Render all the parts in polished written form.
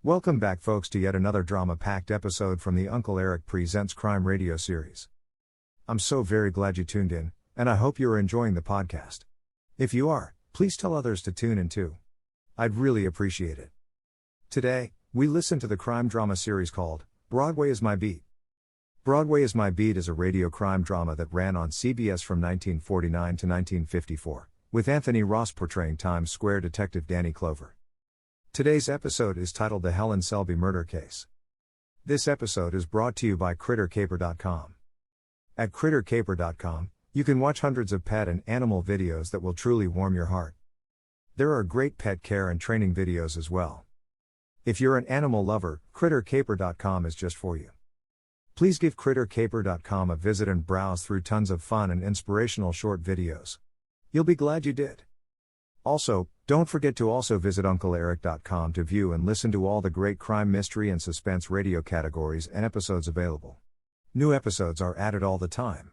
Welcome back, folks, to yet another drama-packed episode from the Uncle Erich Presents Crime Radio series. I'm so very glad you tuned in, and I hope you are enjoying the podcast. If you are, please tell others to tune in too. I'd really appreciate it. Today, we listen to the crime drama series called Broadway Is My Beat. Broadway Is My Beat is a radio crime drama that ran on CBS from 1949 to 1954, with Anthony Ross portraying Times Square detective Danny Clover. Today's episode is titled The Helen Selby Murder Case. This episode is brought to you by CritterCaper.com. At CritterCaper.com, you can watch hundreds of pet and animal videos that will truly warm your heart. There are great pet care and training videos as well. If you're an animal lover, CritterCaper.com is just for you. Please give CritterCaper.com a visit and browse through tons of fun and inspirational short videos. You'll be glad you did. Also, don't forget to also visit UncleErich.com to view and listen to all the great crime, mystery, and suspense radio categories and episodes available. New episodes are added all the time.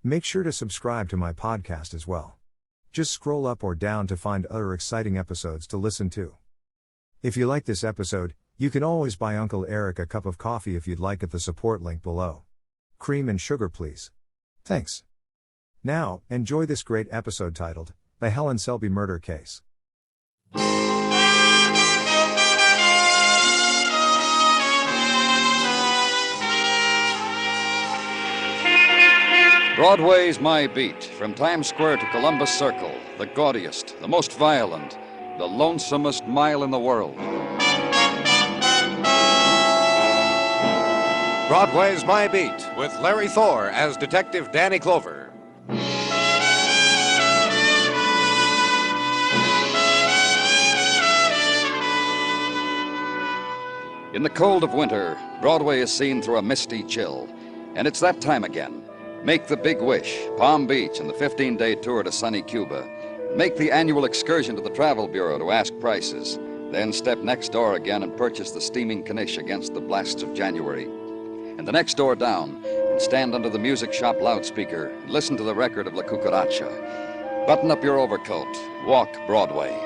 Make sure to subscribe to my podcast as well. Just scroll up or down to find other exciting episodes to listen to. If you like this episode, you can always buy Uncle Erich a cup of coffee if you'd like at the support link below. Cream and sugar, please. Thanks. Now, enjoy this great episode titled The Helen Selby Murder Case. Broadway's My Beat, from Times Square to Columbus Circle, the gaudiest, the most violent, the lonesomest mile in the world. Broadway's My Beat, with Larry Thor as Detective Danny Clover. In the cold of winter, Broadway is seen through a misty chill. And it's that time again. Make the big wish, Palm Beach, and the 15-day tour to sunny Cuba. Make the annual excursion to the Travel Bureau to ask prices. Then step next door again and purchase the steaming Knish against the blasts of January. And the next door down, and stand under the music shop loudspeaker and listen to the record of La Cucaracha. Button up your overcoat. Walk Broadway.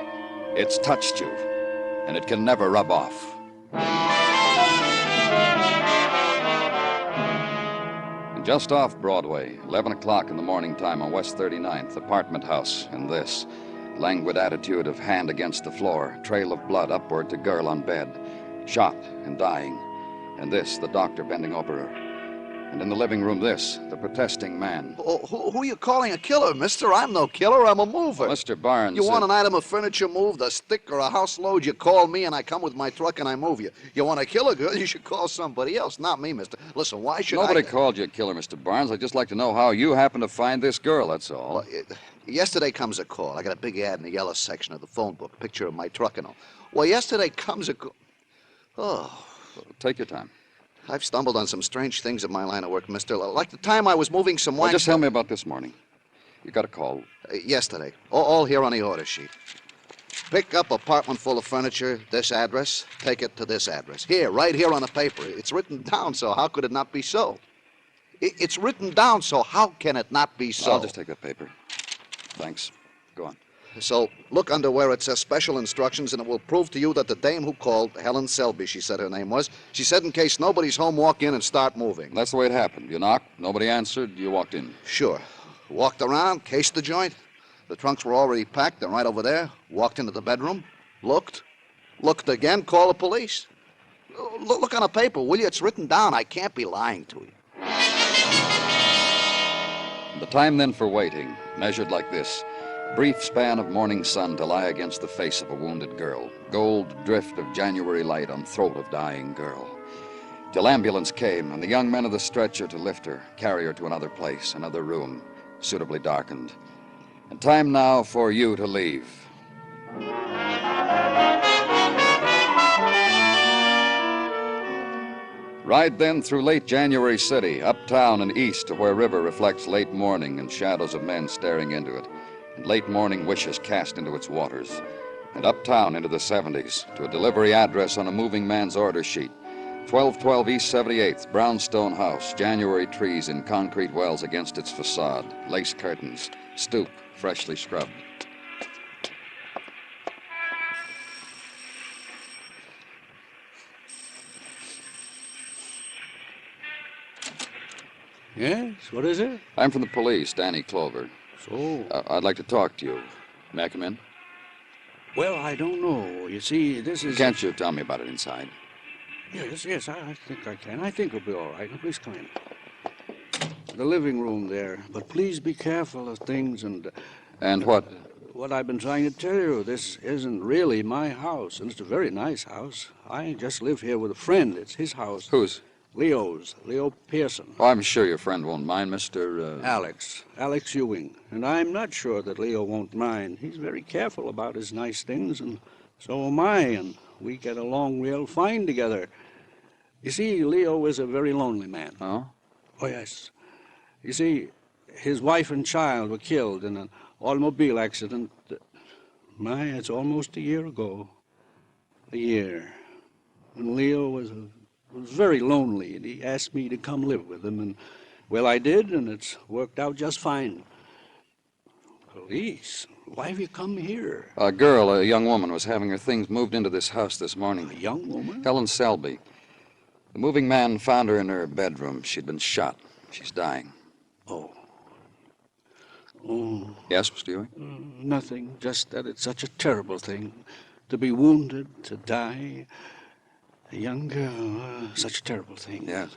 It's touched you, and it can never rub off. Just off Broadway, 11 o'clock in the morning time on West 39th, apartment house, and this. Languid attitude of hand against the floor, trail of blood upward to girl on bed. Shot and dying. And this, the doctor bending over her. And in the living room, this, the protesting man. Who are you calling a killer, mister? I'm no killer, I'm a mover. Mr. Barnes... You want an item of furniture moved, a stick or a house load, you call me and I come with my truck and I move you. You want a killer, girl, you should call somebody else, not me, mister. Listen, why should Nobody called you a killer, Mr. Barnes. I'd just like to know how you happened to find this girl, that's all. Well, yesterday comes a call. I got a big ad in the yellow section of the phone book, picture of my truck and all. Well, yesterday comes a call. Oh. Take your time. I've stumbled on some strange things in my line of work, mister. Like the time I was moving some wine... Well, just tell me about this morning. You got a call. Yesterday. All here on the order sheet. Pick up apartment full of furniture, this address, take it to this address. Here, right here on the paper. It's written down, so how could it not be so? It's written down, so how can it not be so? I'll just take that paper. Thanks. Go on. So, look under where it says special instructions, and it will prove to you that the dame who called, Helen Selby, she said her name was, she said in case nobody's home, walk in and start moving. That's the way it happened. You knocked, nobody answered, you walked in. Sure. Walked around, cased the joint. The trunks were already packed, they're right over there. Walked into the bedroom, looked again, called the police. Look on the paper, will you? It's written down. I can't be lying to you. The time then for waiting, measured like this. Brief span of morning sun to lie against the face of a wounded girl. Gold drift of January light on throat of dying girl. Till ambulance came and the young men of the stretcher to lift her, carry her to another place, another room, suitably darkened. And time now for you to leave. Ride then through late January city, uptown and east to where river reflects late morning and shadows of men staring into it. And late morning wishes cast into its waters, and uptown into the 70s to a delivery address on a moving man's order sheet. 1212 East 78th, brownstone house, January trees in concrete wells against its facade, lace curtains, stoop, freshly scrubbed. Yes? What is it? I'm from the police, Danny Clover. So? I'd like to talk to you. May I come in? Well, I don't know. You see, this is... Can't you tell me about it inside? Yes, I think I can. I think it'll be all right. Now, please come in. The living room there. But please be careful of things and... And what? What I've been trying to tell you. This isn't really my house, and it's a very nice house. I just live here with a friend. It's his house. Whose? Leo's. Leo Pearson. Oh, I'm sure your friend won't mind, Mr. Alex Ewing. And I'm not sure that Leo won't mind. He's very careful about his nice things, and so am I, and we get along real fine together. You see, Leo is a very lonely man. Oh? Oh, yes. You see, his wife and child were killed in an automobile accident. It's almost a year ago. A year. And Leo was very lonely, and he asked me to come live with him, and, well, I did, and it's worked out just fine. Police? Why have you come here? A young woman, was having her things moved into this house this morning. A young woman? Helen Selby. The moving man found her in her bedroom. She'd been shot. She's dying. Oh. Yes, Mr. Ewing? Nothing, just that it's such a terrible thing. To be wounded, to die. A young girl, such a terrible thing. Yes.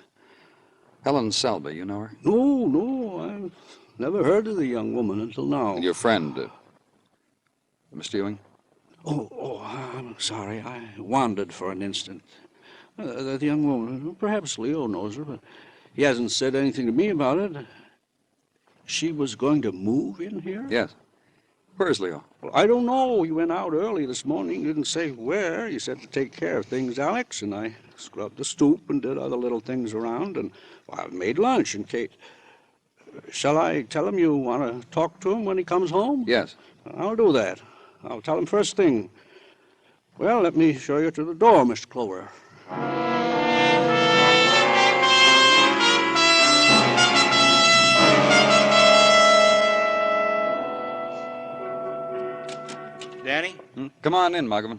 Helen Selby, you know her? No, I've never heard of the young woman until now. Your friend, Mr. Ewing? Oh, I'm sorry. I wandered for an instant. The young woman, perhaps Leo knows her, but he hasn't said anything to me about it. She was going to move in here? Yes. Where's Leo? Well, I don't know. He went out early this morning. Didn't say where. He said to take care of things, Alex, and I scrubbed the stoop and did other little things around, and I made lunch in case. Shall I tell him you want to talk to him when he comes home? Yes. I'll do that. I'll tell him first thing. Well, let me show you to the door, Mr. Clover. Danny? Come on in, Muggavan.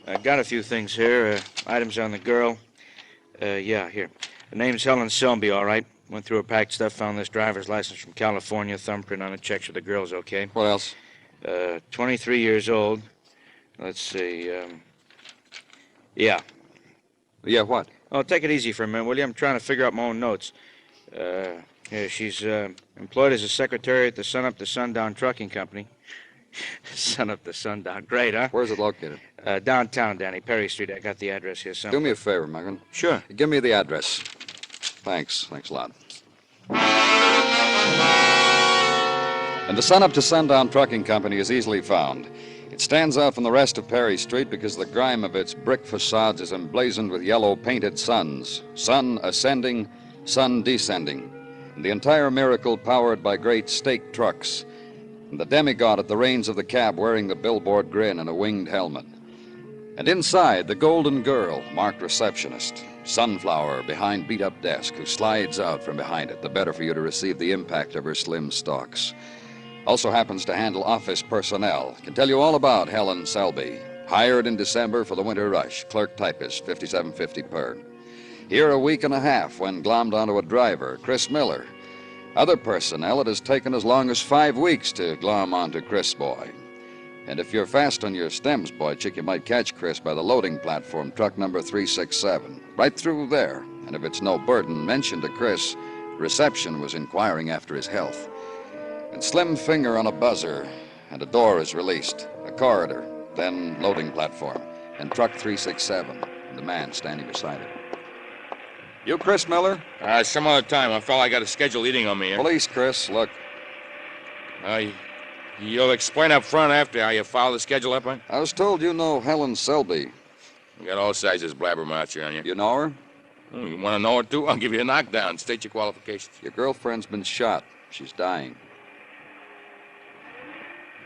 I got a few things here. Items on the girl. Here. The name's Helen Selby, all right. Went through her packed stuff, found this driver's license from California, thumbprint on it, checks with the girl's okay. What else? 23 years old. Let's see, Yeah, what? Oh, take it easy for a minute, will you? I'm trying to figure out my own notes. She's employed as a secretary at the Sun Up to Sundown Trucking Company. Sun Up to Sundown. Great, huh? Where's it located? Downtown, Danny. Perry Street. I got the address here somewhere. Do me a favor, Muggavan. Sure. Give me the address. Thanks a lot. And the Sun Up to Sundown Trucking Company is easily found. It stands out from the rest of Perry Street because the grime of its brick facades is emblazoned with yellow painted suns. Sun ascending, sun descending. And the entire miracle powered by great stake trucks. And the demigod at the reins of the cab wearing the billboard grin and a winged helmet. And inside, the golden girl, marked receptionist. Sunflower behind beat-up desk, who slides out from behind it, the better for you to receive the impact of her slim stalks. Also happens to handle office personnel. Can tell you all about Helen Selby. Hired in December for the winter rush. Clerk typist, $57.50 per. Here a week and a half when glommed onto a driver, Chris Miller. Other personnel, it has taken as long as 5 weeks to glom onto Chris Boy. And if you're fast on your stems, boy chick, you might catch Chris by the loading platform, truck number 367. Right through there. And if it's no burden, mention to Chris, reception was inquiring after his health. And slim finger on a buzzer, and a door is released. A corridor, then loading platform, and truck 367, and the man standing beside it. You Chris Miller? Some other time. I felt I got a schedule eating on me here. Police, Chris, look. You'll explain up front after how you file the schedule up, huh? I was told you know Helen Selby. You got all sizes blabbermouths here on you. You know her? You want to know her, too? I'll give you a knockdown. State your qualifications. Your girlfriend's been shot. She's dying.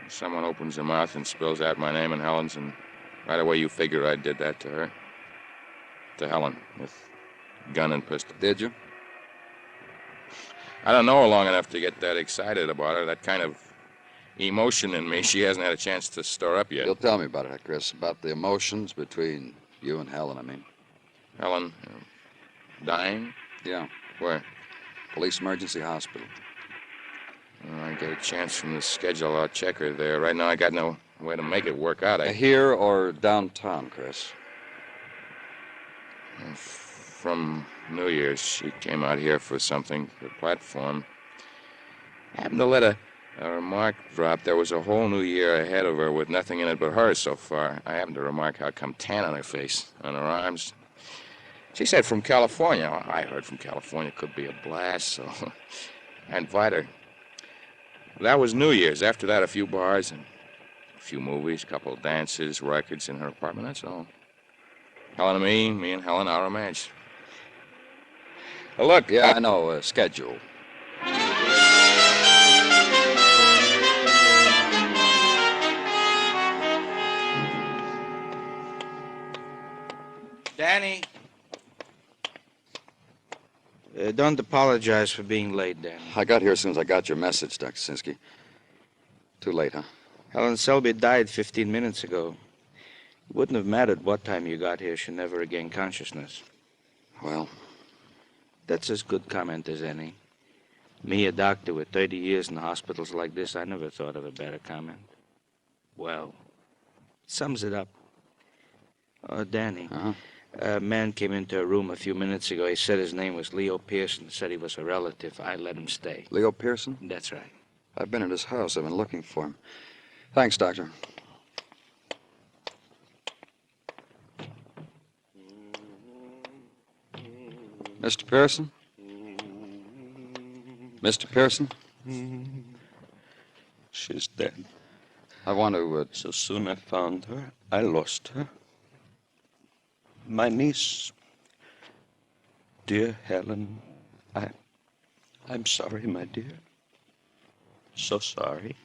Someone opens their mouth and spills out my name and Helen's, and right away you figure I did that to her. To Helen, with gun and pistol. Did you? I don't know her long enough to get that excited about her. That kind of emotion in me, she hasn't had a chance to store up yet. You'll tell me about it, Chris, about the emotions between you and Helen, I mean. Helen, dying? Yeah. Where? Police Emergency Hospital. When I get a chance from the schedule, I'll check her there. Right now, I got no way to make it work out. Here or downtown, Chris? From New Year's, she came out here for something, for the platform. Happened to let a remark drop. There was a whole new year ahead of her with nothing in it but her so far. I happened to remark how come tan on her face, on her arms. She said from California. Well, I heard from California could be a blast, so I invite her. That was New Year's. After that, a few bars and a few movies, a couple of dances, records in her apartment, that's all. Helen and me and Helen, our romance. Look. Yeah, I know. Schedule. Danny. Don't apologize for being late, Danny. I got here as soon as I got your message, Dr. Sinsky. Too late, huh? Helen Selby died 15 minutes ago. It wouldn't have mattered what time you got here. She never regained consciousness. Well, that's as good comment as any. Me, a doctor with 30 years in hospitals like this, I never thought of a better comment. Well, sums it up. Oh, Danny. Uh-huh. A man came into her room a few minutes ago. He said his name was Leo Pearson. Said he was a relative. I let him stay. Leo Pearson? That's right. I've been at his house. I've been looking for him. Thanks, Doctor. Mr. Pearson? Mr. Pearson? She's dead. I want to... So soon I found her, I lost her. My niece. Dear Helen, I'm sorry, my dear. So sorry.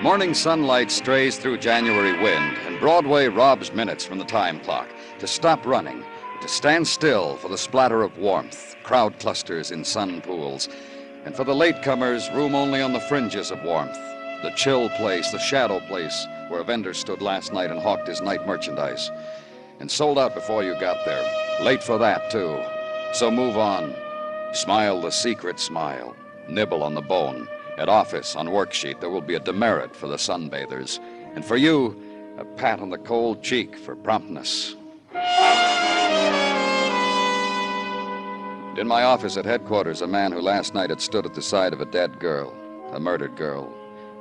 Morning sunlight strays through January wind, and Broadway robs minutes from the time clock. To stop running, to stand still for the splatter of warmth, crowd clusters in sun pools, and for the latecomers, room only on the fringes of warmth. The chill place, the shadow place, where a vendor stood last night and hawked his night merchandise. And sold out before you got there. Late for that, too. So move on. Smile the secret smile. Nibble on the bone. At office, on worksheet, there will be a demerit for the sunbathers. And for you, a pat on the cold cheek for promptness. In my office at headquarters, a man who last night had stood at the side of a dead girl, a murdered girl,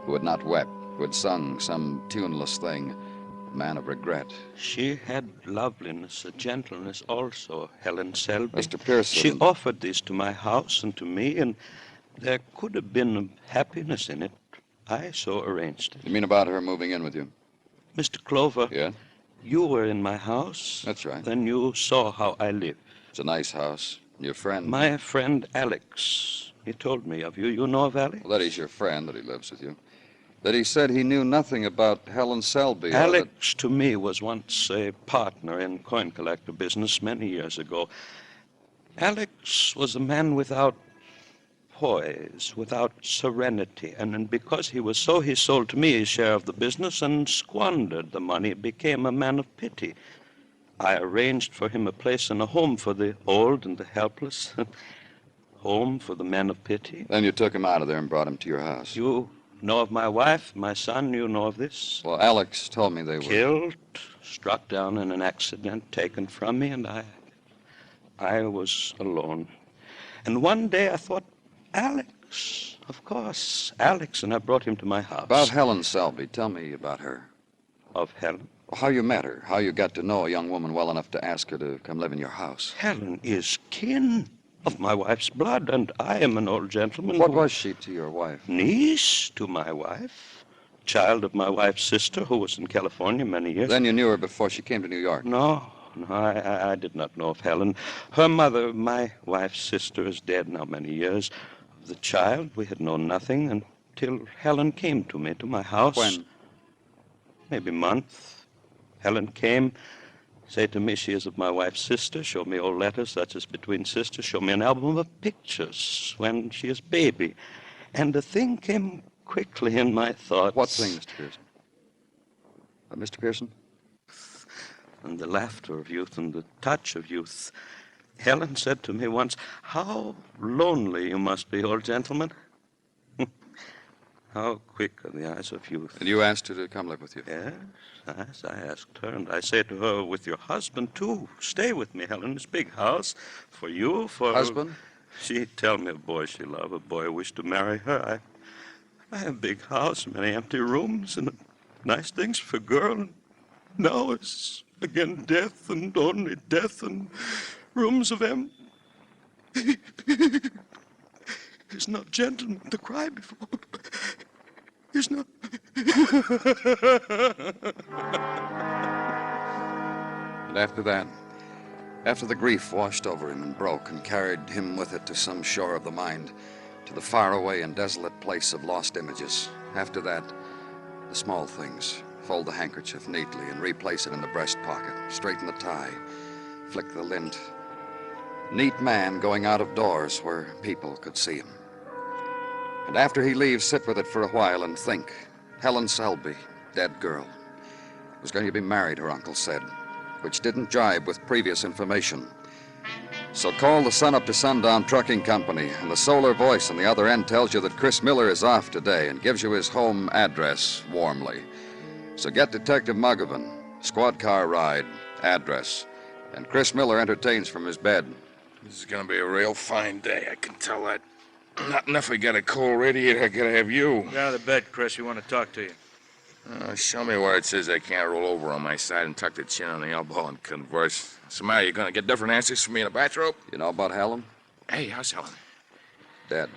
who had not wept, who had sung some tuneless thing, a man of regret. She had loveliness, a gentleness also, Helen Selby. Mr. Pearson. She offered this to my house and to me, and there could have been happiness in it. I so arranged it. You mean about her moving in with you? Mr. Clover. Yeah? You were in my house. That's right. Then you saw how I live. It's a nice house. Your friend? My friend Alex. He told me of you. You know of Alex? Well, that he's your friend, that he lives with you. That he said he knew nothing about Helen Selby. Alex, to me, was once a partner in coin collector business many years ago. Alex was a man without poise, without serenity, and because he was so, he sold to me his share of the business and squandered the money, became a man of pity. I arranged for him a place in a home for the old and the helpless, home for the men of pity. Then you took him out of there and brought him to your house. You know of my wife, my son, you know of this? Well, Alex told me they were... Killed, struck down in an accident, taken from me, and I was alone. And one day I thought, Alex, of course, Alex, and I brought him to my house. About Helen Selby, tell me about her. Of Helen? How you met her, how you got to know a young woman well enough to ask her to come live in your house. Helen is kin of my wife's blood, and I am an old gentleman. What was she to your wife? Niece to my wife, child of my wife's sister, who was in California many years. Then you knew her before she came to New York? No, I did not know of Helen. Her mother, my wife's sister, is dead now many years. Of the child, we had known nothing till Helen came to me, to my house. When? Maybe a month. Helen came, said to me she is my wife's sister, showed me old letters such as between sisters, showed me an album of pictures when she is baby. And the thing came quickly in my thoughts. What thing, Mr. Pearson? Mr. Pearson? And the laughter of youth and the touch of youth. Helen said to me once, "How lonely you must be, old gentleman." How quick are the eyes of youth. And you asked her to come live with you? Yes, I asked her, and I said to her, with your husband, too. Stay with me, Helen, this big house. For you, for... Husband? She tell me a boy she love, a boy who wished to marry her. I have a big house, many empty rooms, and nice things for a girl. And now it's again death, and only death, and rooms of empty. There's no gentleman to cry before. There's no... And after that, after the grief washed over him and broke and carried him with it to some shore of the mind, to the faraway and desolate place of lost images, after that, the small things, fold the handkerchief neatly and replace it in the breast pocket, straighten the tie, flick the lint. Neat man going out of doors where people could see him. And after he leaves, sit with it for a while and think. Helen Selby, dead girl, was going to be married, her uncle said, which didn't jibe with previous information. So call the Sun Up to Sundown Trucking Company, and the Solar Voice on the other end tells you that Chris Miller is off today and gives you his home address warmly. So get Detective Muggovan, squad car ride, address, and Chris Miller entertains from his bed. This is gonna be a real fine day, I can tell that. Not enough we got a cold radiator, I gotta have you. Get out of the bed, Chris. We want to talk to you. Show me where it says I can't roll over on my side and tuck the chin on the elbow and converse. Somehow you gonna get different answers from me in a bathrobe? You know about Helen? Hey, how's Helen? Dead.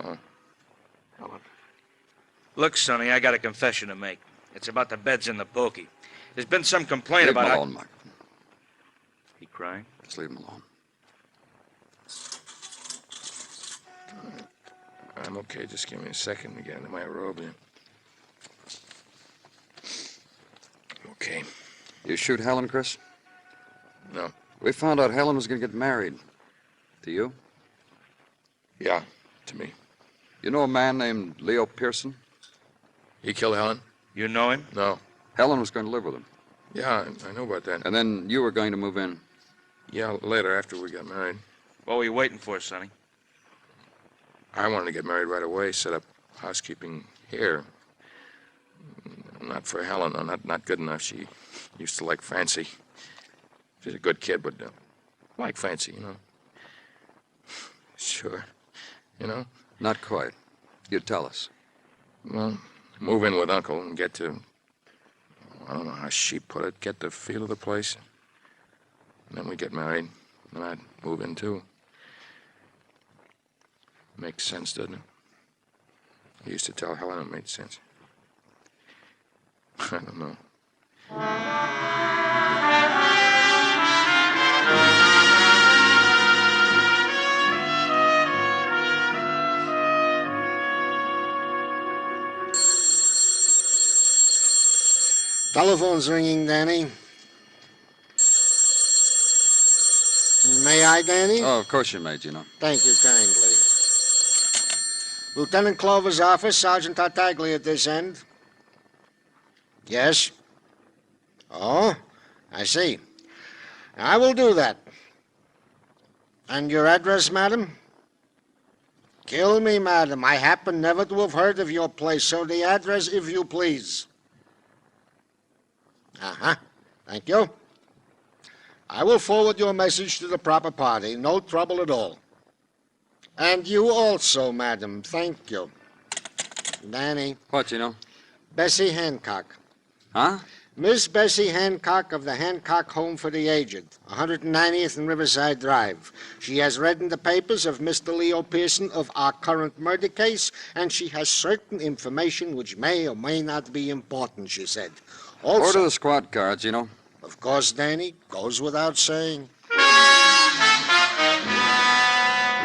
Oh. Helen. Look, Sonny, I got a confession to make. It's about the beds in the pokey. There's been some complaint Leave about... him alone, Mark. He crying? Just leave him alone. I'm okay. Just give me a second to get into my robe. Okay. You shoot Helen, Chris? No. We found out Helen was going to get married. To you? Yeah, to me. You know a man named Leo Pearson? He killed Helen? You know him? No. Helen was going to live with him. Yeah, I know about that. And then you were going to move in. Yeah, later, after we got married. What were you waiting for, Sonny? I wanted to get married right away, set up housekeeping here. Not for Helen, no, not good enough. She used to like fancy. She's a good kid, but like fancy, you know. Sure, you know. Not quite. You tell us. Well, move in with Uncle and get to, I don't know how she put it, get the feel of the place. And then we get married, and I'd move in too. Makes sense, doesn't it? I used to tell Helen it made sense. I don't know. Telephone's ringing, Danny. May I, Danny? Oh, of course you may, Gino. Thank you kindly. Lieutenant Clover's office, Sergeant Tartaglia at this end. Yes? Oh, I see. I will do that. And your address, madam? Kill me, madam. I happen never to have heard of your place, so the address, if you please. Uh-huh. Thank you. I will forward your message to the proper party. No trouble at all. And you also, madam. Thank you. Danny. What, Gino? Bessie Hancock. Huh? Miss Bessie Hancock of the Hancock Home for the Aged, 190th and Riverside Drive. She has read in the papers of Mr. Leo Pearson of our current murder case, and she has certain information which may or may not be important, she said. Also, Order the squad car, Gino. Of course, Danny. Goes without saying.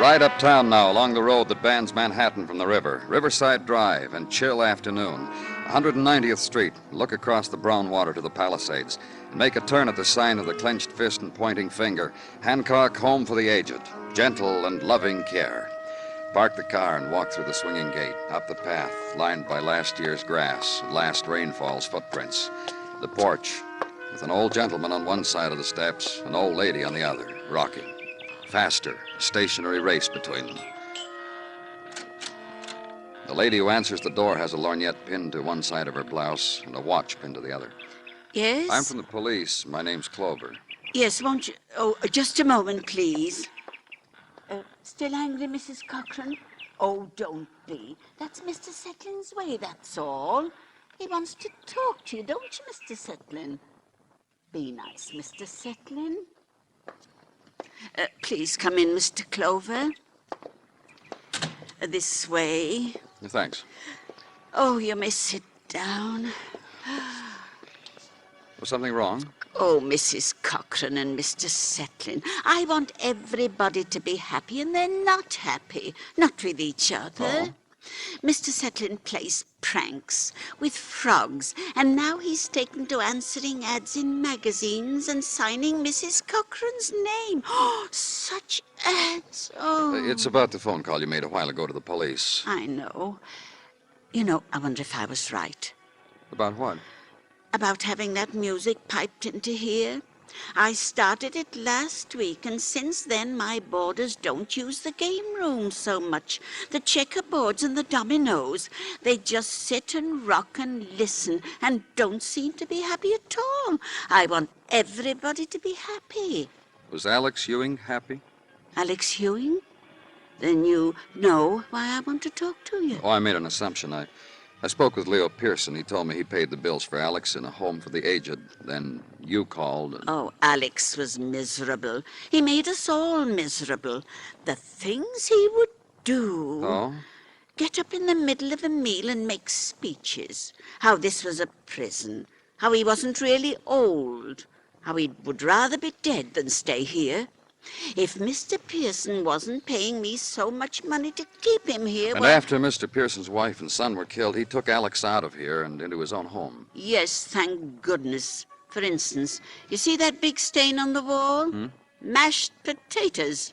Ride uptown now along the road that bans Manhattan from the river. Riverside Drive and chill afternoon. 190th Street. Look across the brown water to the Palisades. And make a turn at the sign of the clenched fist and pointing finger. Hancock Home for the Aged. Gentle and loving care. Park the car and walk through the swinging gate, up the path, lined by last year's grass and last rainfall's footprints. The porch, with an old gentleman on one side of the steps, an old lady on the other, rocking. Faster, a stationary race between them. The lady who answers the door has a lorgnette pinned to one side of her blouse and a watch pinned to the other. Yes? I'm from the police. My name's Clover. Yes, won't you? Oh, just a moment, please. Still angry, Mrs. Cochran? Oh, don't be. That's Mr. Setlin's way, that's all. He wants to talk to you, don't you, Mr. Setlin? Be nice, Mr. Setlin. Please come in, Mr. Clover. This way. Thanks. Oh, you may sit down. Was something wrong? Oh, Mrs. Cochran and Mr. Setlin, I want everybody to be happy, and they're not happy. Not with each other. Oh. Mr. Setlin plays pranks with frogs, and now he's taken to answering ads in magazines and signing Mrs. Cochran's name. Oh, such ads. Oh. It's about the phone call you made a while ago to the police. I know. You know, I wonder if I was right. About what? About having that music piped into here. I started it last week, and since then my boarders don't use the game room so much. The checkerboards and the dominoes. They just sit and rock and listen and don't seem to be happy at all. I want everybody to be happy. Was Alex Ewing happy? Alex Ewing? Then you know why I want to talk to you. Oh, I made an assumption. I spoke with Leo Pearson. He told me he paid the bills for Alex in a home for the aged. Then you called. And... Oh, Alex was miserable. He made us all miserable. The things he would do. Oh? Get up in the middle of a meal and make speeches. How this was a prison. How he wasn't really old. How he would rather be dead than stay here. If Mr. Pearson wasn't paying me so much money to keep him here... And after Mr. Pearson's wife and son were killed, he took Alex out of here and into his own home. Yes, thank goodness. For instance, you see that big stain on the wall? Mashed potatoes.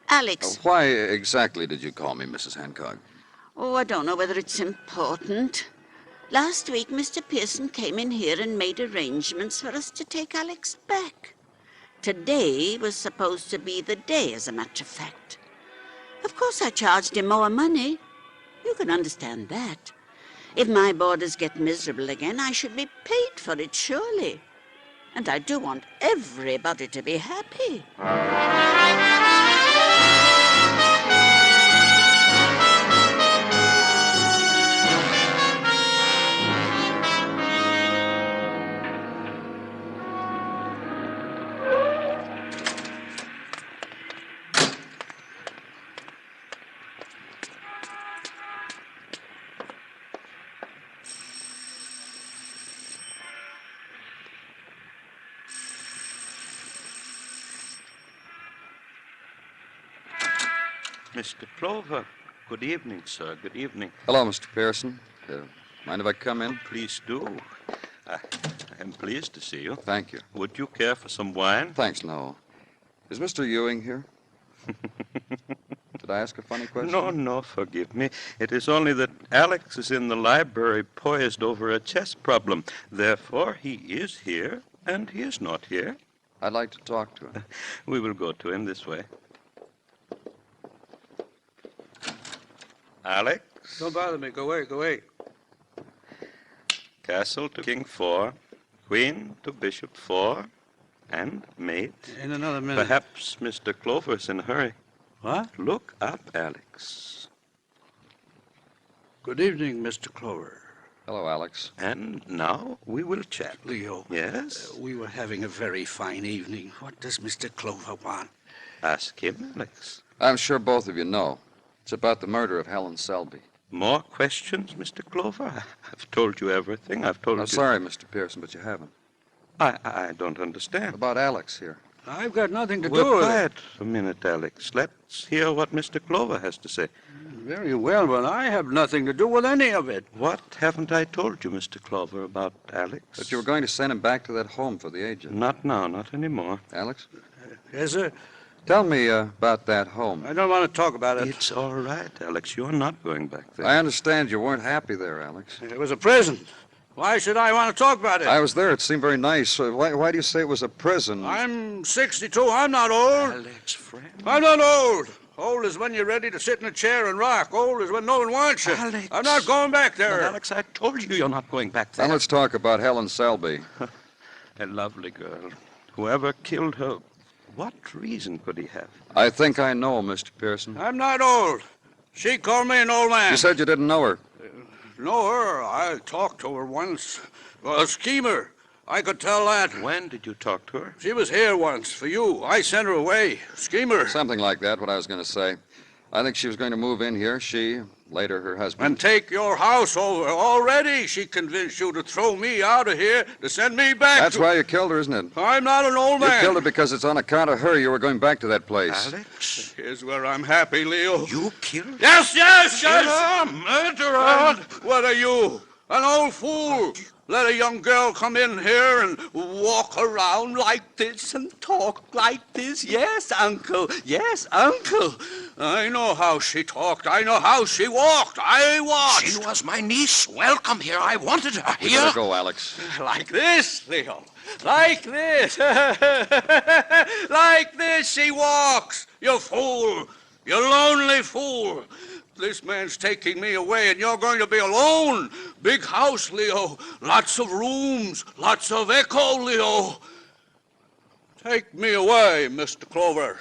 Alex... Why exactly did you call me, Mrs. Hancock? Oh, I don't know whether it's important. Last week, Mr. Pearson came in here and made arrangements for us to take Alex back. Today was supposed to be the day, as a matter of fact. Of course, I charged him more money. You can understand that. If my boarders get miserable again, I should be paid for it, surely. And I do want everybody to be happy. Mr. Clover, good evening, sir. Good evening. Hello, Mr. Pearson. Mind if I come in? Please do. I am pleased to see you. Thank you. Would you care for some wine? Thanks, no. Is Mr. Ewing here? Did I ask a funny question? No, forgive me. It is only that Alex is in the library poised over a chess problem. Therefore, he is here, and he is not here. I'd like to talk to him. We will go to him this way. Alex? Don't bother me. Go away, go away. Castle to King 4, Queen to Bishop 4, and mate. In another minute. Perhaps Mr. Clover's in a hurry. What? Look up, Alex. Good evening, Mr. Clover. Hello, Alex. And now we will chat. Leo. Yes? We were having a very fine evening. What does Mr. Clover want? Ask him, Alex. I'm sure both of you know. It's about the murder of Helen Selby. More questions, Mr. Clover? I've told you everything. I've told you... I'm sorry, Mr. Pearson, but you haven't. I don't understand. About Alex here. I've got nothing to We're do with quiet a minute, Alex. Let's hear what Mr. Clover has to say. it. Very well, but I have nothing to do with any of it. What haven't I told you, Mr. Clover, about Alex? But you were going to send him back to that home for the aged. Not now, not anymore. Alex? Yes, sir? Tell me about that home. I don't want to talk about it. It's all right, Alex. You're not going back there. I understand you weren't happy there, Alex. It was a prison. Why should I want to talk about it? I was there. It seemed very nice. Why do you say it was a prison? I'm 62. I'm not old. Alex, friend. I'm not old. Old is when you're ready to sit in a chair and rock. Old is when no one wants you. Alex. I'm not going back there. But Alex, I told you you're not going back there. Now let's talk about Helen Selby. A lovely girl. Whoever killed her, what reason could he have? I think I know, Mr. Pearson. I'm not old. She called me an old man. You said you didn't know her. Know her? I talked to her once. A schemer. I could tell that. When did you talk to her? She was here once for you. I sent her away. Schemer. Something like that, what I was going to say. I think she was going to move in here, she, later her husband. And take your house over. Already she convinced you to throw me out of here, to send me back. That's why you killed her, isn't it? I'm not an old man. You killed her because it's on account of her you were going back to that place. Alex? Here's where I'm happy, Leo. You killed? Yes, yes, Killer, yes! murderer! What are you? An old fool. Let a young girl come in here and walk around like this and talk like this. Yes, Uncle. Yes, Uncle. I know how she talked. I know how she walked. I watched. She was my niece. Welcome here. I wanted her We here. better go, Alex. Like this, Leo. Like this. Like this she walks. You fool. You lonely fool. This man's taking me away, and you're going to be alone. Big house, Leo. Lots of rooms. Lots of echo, Leo. Take me away, Mr. Clover.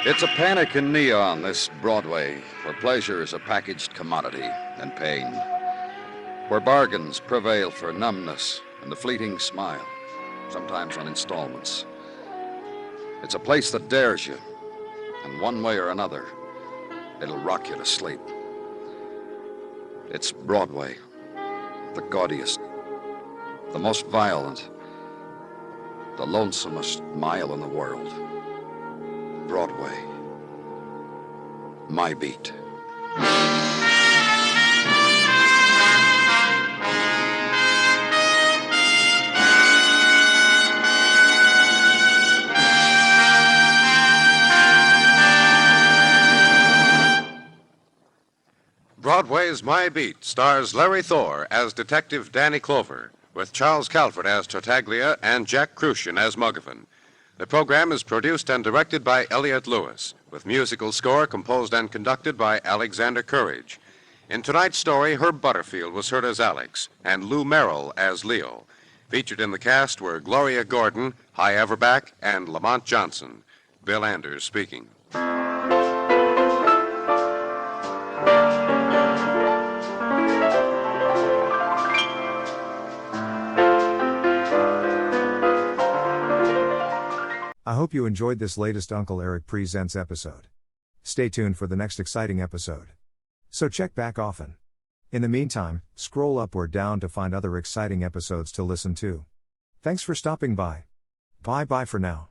It's a panic in neon, this Broadway, where pleasure is a packaged commodity and pain, where bargains prevail for numbness and the fleeting smile, sometimes on installments. It's a place that dares you, and one way or another, it'll rock you to sleep. It's Broadway, the gaudiest, the most violent, the lonesomest mile in the world. Broadway, my beat. Broadway Is My Beat stars Larry Thor as Detective Danny Clover, with Charles Calvert as Tartaglia and Jack Crucian as Muggavan. The program is produced and directed by Elliott Lewis, with musical score composed and conducted by Alexander Courage. In tonight's story, Herb Butterfield was heard as Alex, and Lou Merrill as Leo. Featured in the cast were Gloria Gordon, Hy Averback, and Lamont Johnson. Bill Anders speaking. I hope you enjoyed this latest Uncle Erich Presents episode. Stay tuned for the next exciting episode. So check back often. In the meantime, scroll up or down to find other exciting episodes to listen to. Thanks for stopping by. Bye bye for now.